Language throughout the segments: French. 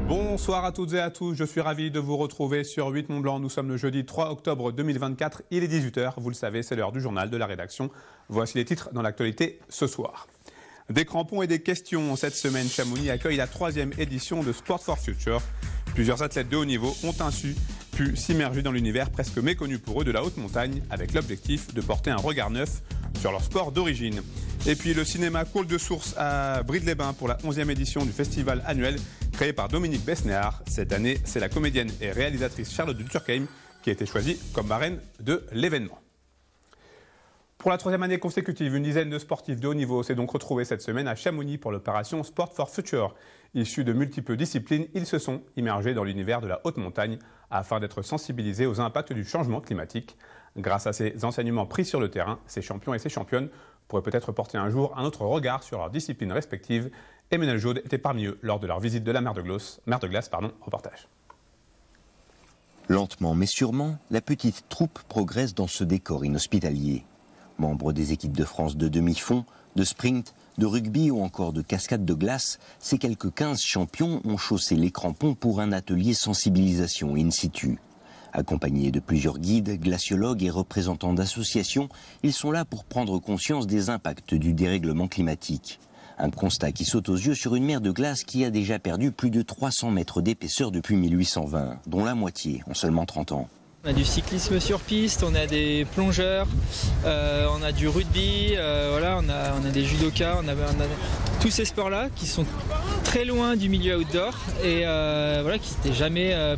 Bonsoir à toutes et à tous, je suis ravi de vous retrouver sur 8 Mont Blanc. Nous sommes le jeudi 3 octobre 2024, il est 18 h, vous le savez, c'est l'heure du journal de la rédaction. Voici les titres dans l'actualité ce soir. Des crampons et des questions. Cette semaine, Chamonix accueille la 3e édition de Sport for Future. Plusieurs athlètes de haut niveau ont ainsi pu s'immerger dans l'univers presque méconnu pour eux de la haute montagne, avec l'objectif de porter un regard neuf sur leur sport d'origine. Et puis le cinéma coule de source à Brive-les-Bains pour la 11e édition du festival annuel créé par Dominique Besnéard. Cette année, c'est la comédienne et réalisatrice Charlotte de Turckheim qui a été choisie comme marraine de l'événement. Pour la 3e année consécutive, une dizaine de sportifs de haut niveau s'est donc retrouvée cette semaine à Chamonix pour l'opération Sport for Future. Issus de multiples disciplines, ils se sont immergés dans l'univers de la haute montagne afin d'être sensibilisés aux impacts du changement climatique. Grâce à ces enseignements pris sur le terrain, ces champions et ces championnes pourraient peut-être porter un jour un autre regard sur leurs disciplines respectives. Emmanuel Jaude était parmi eux lors de leur visite de la mer de glace. Reportage. Lentement mais sûrement, la petite troupe progresse dans ce décor inhospitalier. Membres des équipes de France de demi-fond, de sprint, de rugby ou encore de cascade de glace, ces quelques 15 champions ont chaussé les crampons pour un atelier sensibilisation in situ. Accompagnés de plusieurs guides, glaciologues et représentants d'associations, ils sont là pour prendre conscience des impacts du dérèglement climatique. Un constat qui saute aux yeux sur une mer de glace qui a déjà perdu plus de 300 mètres d'épaisseur depuis 1820, dont la moitié en seulement 30 ans. On a du cyclisme sur piste, on a des plongeurs, on a du rugby, voilà, on a des judokas, on a tous ces sports-là qui sont très loin du milieu outdoor et voilà, qui n'étaient jamais,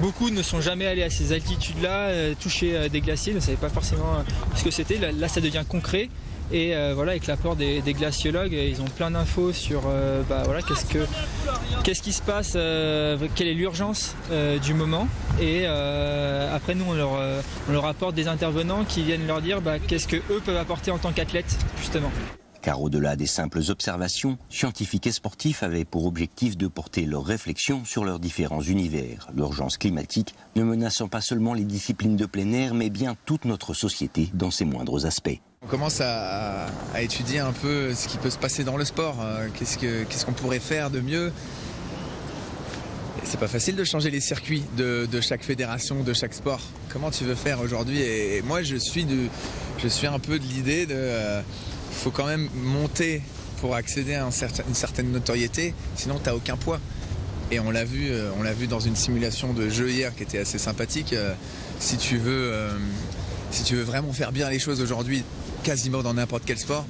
beaucoup ne sont jamais allés à ces altitudes-là, toucher des glaciers, ne savaient pas forcément ce que c'était. Là, ça devient concret. Et voilà, avec l'apport des glaciologues, ils ont plein d'infos sur voilà, qu'est-ce qui se passe, quelle est l'urgence du moment. Et après, nous, on leur apporte des intervenants qui viennent leur dire qu'est-ce qu'eux peuvent apporter en tant qu'athlètes, justement. Car au-delà des simples observations, scientifiques et sportifs avaient pour objectif de porter leurs réflexions sur leurs différents univers. L'urgence climatique ne menaçant pas seulement les disciplines de plein air, mais bien toute notre société dans ses moindres aspects. On commence à étudier un peu ce qui peut se passer dans le sport, qu'est-ce qu'on pourrait faire de mieux. C'est pas facile de changer les circuits de chaque fédération, de chaque sport. Comment tu veux faire aujourd'hui? Et moi je suis un peu de l'idée de faut quand même monter pour accéder à une certaine notoriété, sinon t'as aucun poids. Et on l'a vu dans une simulation de jeu hier qui était assez sympathique. Si tu veux vraiment faire bien les choses aujourd'hui, quasiment dans n'importe quel sport,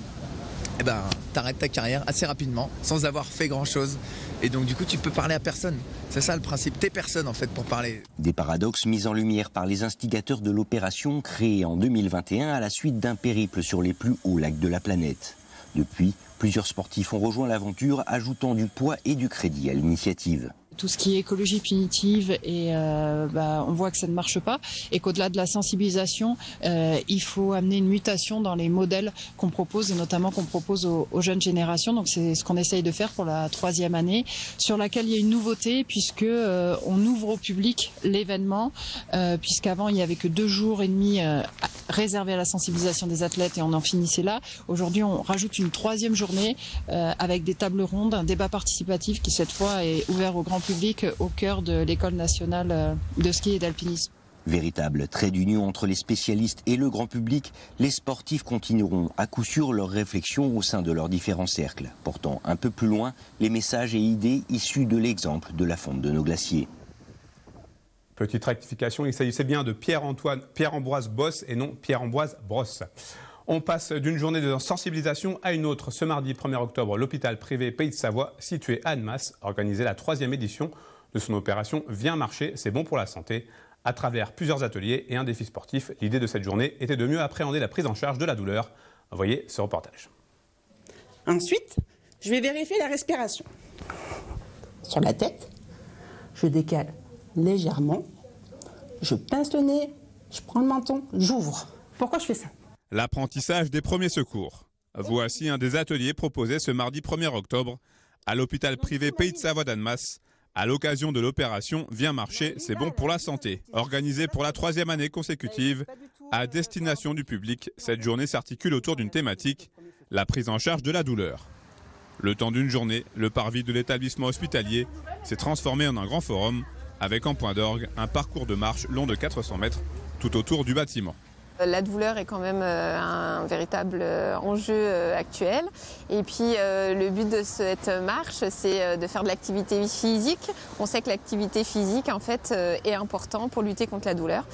eh ben, t'arrêtes ta carrière assez rapidement, sans avoir fait grand-chose. Et donc du coup, tu peux parler à personne. C'est ça le principe, t'es personne en fait pour parler. Des paradoxes mis en lumière par les instigateurs de l'opération créée en 2021 à la suite d'un périple sur les plus hauts lacs de la planète. Depuis, plusieurs sportifs ont rejoint l'aventure, ajoutant du poids et du crédit à l'initiative. Tout ce qui est écologie punitive, et on voit que ça ne marche pas, et qu'au-delà de la sensibilisation, il faut amener une mutation dans les modèles qu'on propose, et notamment qu'on propose aux jeunes générations. Donc c'est ce qu'on essaye de faire pour la 3e année, sur laquelle il y a une nouveauté, puisque on ouvre au public l'événement, puisqu'avant il n'y avait que 2 jours et demi réservés à la sensibilisation des athlètes, et on en finissait là. Aujourd'hui, on rajoute une 3e journée avec des tables rondes, un débat participatif qui cette fois est ouvert au grand public au cœur de l'école nationale de ski et d'alpinisme. Véritable trait d'union entre les spécialistes et le grand public, les sportifs continueront à coup sûr leurs réflexions au sein de leurs différents cercles, portant un peu plus loin les messages et idées issus de l'exemple de la fonte de nos glaciers. Petite rectification, il s'agissait bien de Pierre-Ambroise Bosse et non Pierre-Ambroise Brosse. On passe d'une journée de sensibilisation à une autre. Ce mardi 1er octobre, l'hôpital privé Pays de Savoie, situé à Annemasse, organisait la 3e édition de son opération Viens marcher, c'est bon pour la santé. À travers plusieurs ateliers et un défi sportif, l'idée de cette journée était de mieux appréhender la prise en charge de la douleur. Voyez ce reportage. Ensuite, je vais vérifier la respiration. Sur la tête, je décale légèrement, je pince le nez, je prends le menton, j'ouvre. Pourquoi je fais ça? L'apprentissage des premiers secours. Voici un des ateliers proposés ce mardi 1er octobre à l'hôpital privé Pays de Savoie d'Annemasse à l'occasion de l'opération Viens marcher, c'est bon pour la santé. Organisée pour la 3e année consécutive à destination du public, cette journée s'articule autour d'une thématique, la prise en charge de la douleur. Le temps d'une journée, le parvis de l'établissement hospitalier s'est transformé en un grand forum avec en point d'orgue un parcours de marche long de 400 mètres tout autour du bâtiment. La douleur est quand même un véritable enjeu actuel. Et puis le but de cette marche, c'est de faire de l'activité physique. On sait que l'activité physique en fait est importante pour lutter contre la douleur.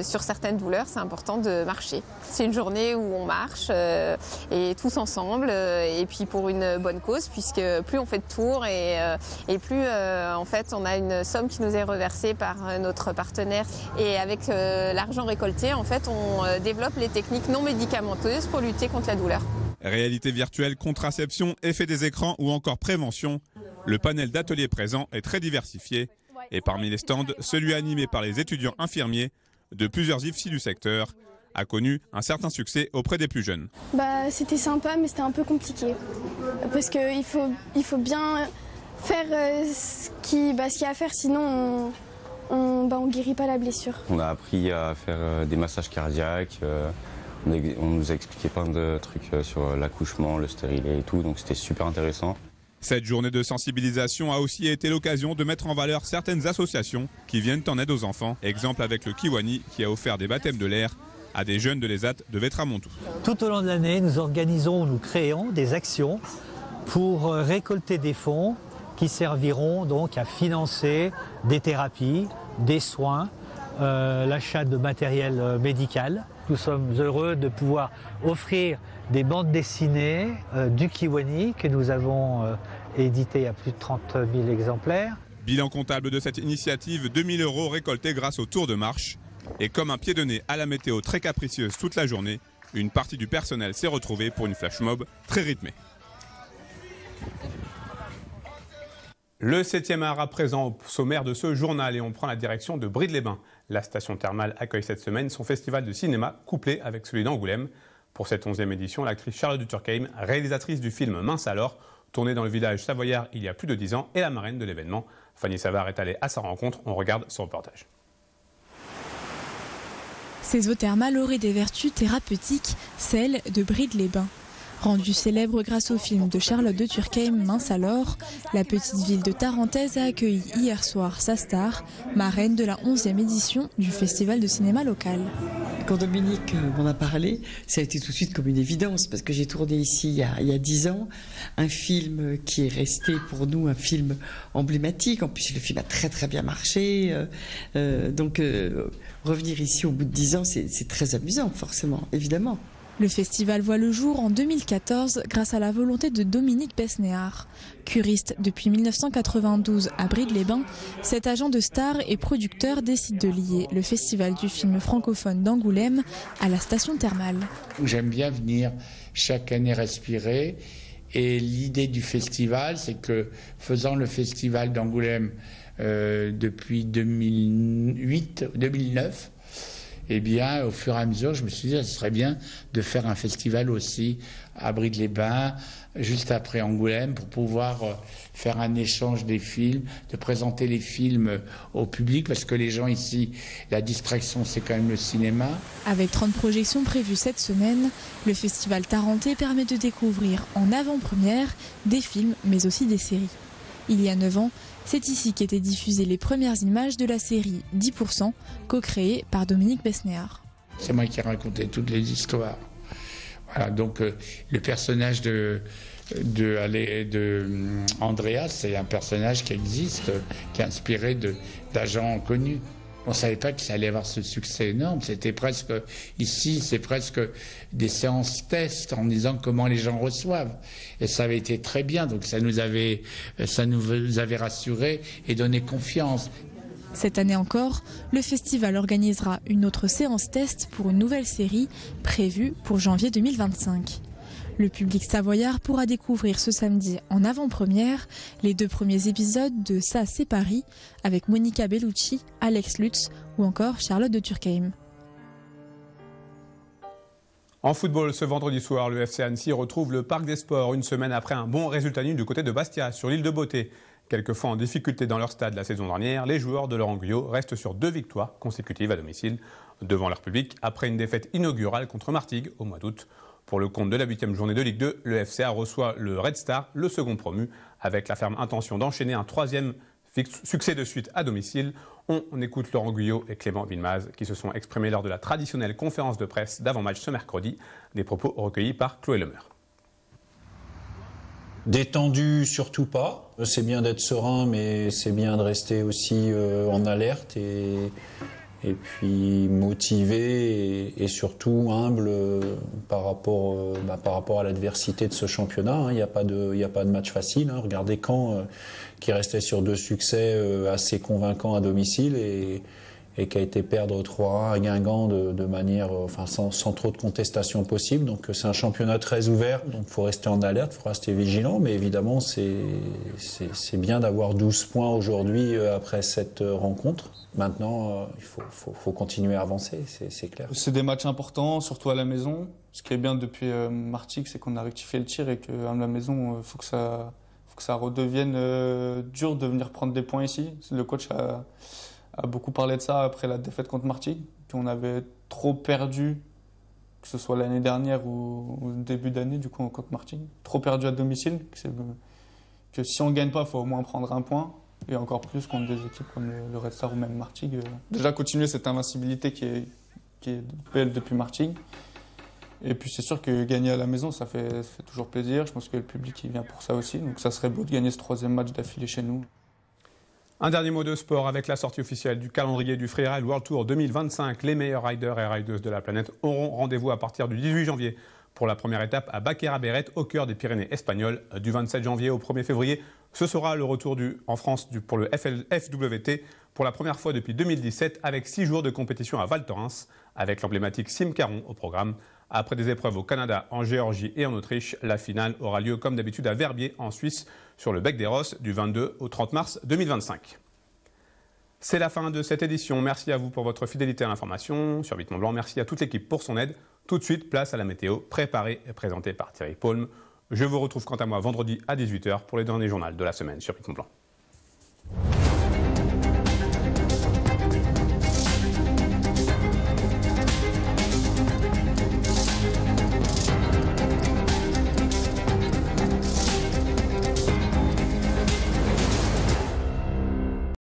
Sur certaines douleurs, c'est important de marcher. C'est une journée où on marche et tous ensemble et puis pour une bonne cause, puisque plus on fait de tours et plus en fait on a une somme qui nous est reversée par notre partenaire. Et avec l'argent récolté, en fait, on développe les techniques non médicamenteuses pour lutter contre la douleur. Réalité virtuelle, contraception, effet des écrans ou encore prévention, le panel d'ateliers présents est très diversifié. Et parmi les stands, celui animé par les étudiants infirmiers de plusieurs IFSI du secteur a connu un certain succès auprès des plus jeunes. C'était sympa, mais c'était un peu compliqué. Parce qu'il faut bien faire ce qu'il y a à faire, sinon on guérit pas la blessure. On a appris à faire des massages cardiaques, on nous a expliqué plein de trucs sur l'accouchement, le stérilet et tout, donc c'était super intéressant. Cette journée de sensibilisation a aussi été l'occasion de mettre en valeur certaines associations qui viennent en aide aux enfants. Exemple avec le Kiwani qui a offert des baptêmes de l'air à des jeunes de l'ESAT de Vétramontou. Tout au long de l'année, nous créons des actions pour récolter des fonds qui serviront donc à financer des thérapies, des soins, l'achat de matériel médical. Nous sommes heureux de pouvoir offrir des bandes dessinées du Kiwani que nous avons édité à plus de 30 000 exemplaires. Bilan comptable de cette initiative, 2 000 € récoltés grâce au tour de marche. Et comme un pied de nez à la météo très capricieuse toute la journée, une partie du personnel s'est retrouvée pour une flash mob très rythmée. Le 7e art à présent au sommaire de ce journal et on prend la direction de Brides-les-Bains. La station thermale accueille cette semaine son festival de cinéma couplé avec celui d'Angoulême. Pour cette 11e édition, l'actrice Charlotte de Turckheim, réalisatrice du film Mince alors, tournée dans le village savoyard il y a plus de 10 ans, est la marraine de l'événement. Fanny Savard est allée à sa rencontre, on regarde son reportage. Ces eaux thermales auraient des vertus thérapeutiques, celles de Brides-les-Bains. Rendue célèbre grâce au film de Charlotte de Turckheim, Mince alors, la petite ville de Tarentaise a accueilli hier soir sa star, marraine de la 11e édition du festival de cinéma local. Quand Dominique m'en a parlé, ça a été tout de suite comme une évidence, parce que j'ai tourné ici il y a 10 ans, un film qui est resté pour nous un film emblématique. En plus, le film a très très bien marché. Donc revenir ici au bout de 10 ans, c'est très amusant, forcément, évidemment. Le festival voit le jour en 2014 grâce à la volonté de Dominique Besnéard. Curiste depuis 1992 à Brides-les-Bains, cet agent de star et producteur décide de lier le festival du film francophone d'Angoulême à la station thermale. J'aime bien venir chaque année respirer et l'idée du festival, c'est que faisant le festival d'Angoulême depuis 2009, eh bien, au fur et à mesure, je me suis dit, ce serait bien de faire un festival aussi à Brides-les-Bains, juste après Angoulême, pour pouvoir faire un échange des films, de présenter les films au public, parce que les gens ici, la distraction, c'est quand même le cinéma. Avec 30 projections prévues cette semaine, le festival tarentais permet de découvrir en avant-première des films, mais aussi des séries. Il y a 9 ans, c'est ici qu'étaient diffusées les premières images de la série 10%, co-créée par Dominique Besnéard. C'est moi qui ai raconté toutes les histoires. Voilà, donc le personnage de Andrea, c'est un personnage qui existe, qui est inspiré d'agents connus. On ne savait pas que ça allait avoir ce succès énorme. C'était presque, ici, c'est presque des séances tests en disant comment les gens reçoivent. Et ça avait été très bien, donc ça nous avait rassurés et donné confiance. Cette année encore, le festival organisera une autre séance test pour une nouvelle série prévue pour janvier 2025. Le public savoyard pourra découvrir ce samedi en avant-première les 2 premiers épisodes de Ça c'est Paris avec Monica Bellucci, Alex Lutz ou encore Charlotte de Turckheim. En football, ce vendredi soir, le FC Annecy retrouve le Parc des Sports une semaine après un bon résultat nul du côté de Bastia sur l'île de Beauté. Quelquefois en difficulté dans leur stade la saison dernière, les joueurs de Laurent Guyot restent sur 2 victoires consécutives à domicile devant leur public après une défaite inaugurale contre Martigues au mois d'août. Pour le compte de la 8e journée de Ligue 2, le FCA reçoit le Red Star, le second promu, avec la ferme intention d'enchaîner un 3e succès de suite à domicile. On écoute Laurent Guyot et Clément Villemaz qui se sont exprimés lors de la traditionnelle conférence de presse d'avant-match ce mercredi. Des propos recueillis par Chloé Lemaire. Détendu, surtout pas. C'est bien d'être serein, mais c'est bien de rester aussi en alerte et puis motivé et surtout humble par rapport à l'adversité de ce championnat. Il n'y a pas de match facile. Regardez Caen qui restait sur 2 succès assez convaincants à domicile et qui a été perdre 3-1 à Guingamp de manière, sans trop de contestation possible. Donc c'est un championnat très ouvert, donc il faut rester en alerte, il faut rester vigilant, mais évidemment c'est bien d'avoir 12 points aujourd'hui après cette rencontre. Maintenant, il faut continuer à avancer, c'est clair. C'est des matchs importants, surtout à la maison. Ce qui est bien depuis Martigues, c'est qu'on a rectifié le tir et qu'à la maison, il faut que ça redevienne dur de venir prendre des points ici. Le coach a beaucoup parlé de ça après la défaite contre Martigues, qu'on avait trop perdu, que ce soit l'année dernière ou au début d'année, du coup, contre Martigues. Trop perdu à domicile, que si on ne gagne pas, il faut au moins prendre un point. Et encore plus contre des équipes comme le Red Star ou même Martigues. Déjà continuer cette invincibilité qui est belle depuis Martigues. Et puis c'est sûr que gagner à la maison, ça fait toujours plaisir. Je pense que le public il vient pour ça aussi. Donc ça serait beau de gagner ce 3e match d'affilée chez nous. Un dernier mot de sport avec la sortie officielle du calendrier du Freeride World Tour 2025. Les meilleurs riders et rideuses de la planète auront rendez-vous à partir du 18 janvier pour la première étape à Baquera-Beret, au cœur des Pyrénées espagnoles. Du 27 janvier au 1er février, ce sera le retour en France pour le FWT pour la première fois depuis 2017 avec 6 jours de compétition à Val Thorens avec l'emblématique Sim Caron au programme. Après des épreuves au Canada, en Géorgie et en Autriche, la finale aura lieu comme d'habitude à Verbier en Suisse sur le Bec des Rosses du 22 au 30 mars 2025. C'est la fin de cette édition. Merci à vous pour votre fidélité à l'information. Sur 8 Mont Blanc, merci à toute l'équipe pour son aide. Tout de suite, place à la météo, préparée et présentée par Thierry Paulme. Je vous retrouve quant à moi vendredi à 18 h pour les derniers journaux de la semaine sur 8 Mont Blanc.